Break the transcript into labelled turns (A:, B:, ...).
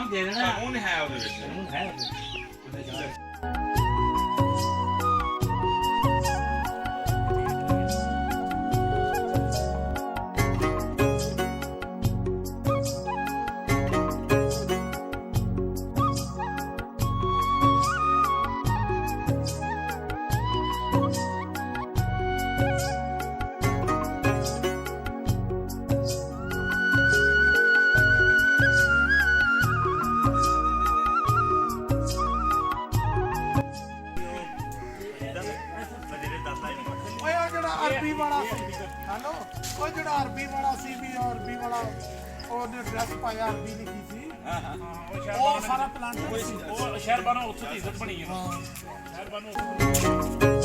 A: ਦੇ ਦੇਣਾ
B: ਹੁਣ ਹੈ ਉਹਦੇ ਵਿੱਚ
A: ਹੁਣ ਹੈ
C: ਅਰਬੀ ਵਾਲਾ ਸੀ ਹੈਲੋ ਉਹ ਜਿਹੜਾ ਅਰਬੀ ਵਾਲਾ ਸੀ ਵੀ ਅਰਬੀ ਵਾਲਾ ਉਹਨੇ ਡਰੈਸ ਪਾਇਆ ਅਰਬੀ ਲਿਖੀ ਸੀ ਉਹ ਸਾਰਾ ਪਲਾਂਟ
D: ਉਹ ਸ਼ਹਿਰ ਬਾਨੋ ਉੱਥੇ ਦੀ ਇੱਜ਼ਤ ਬਣੀ ਹੈ ਸ਼ਹਿਰ ਬਾਨੋ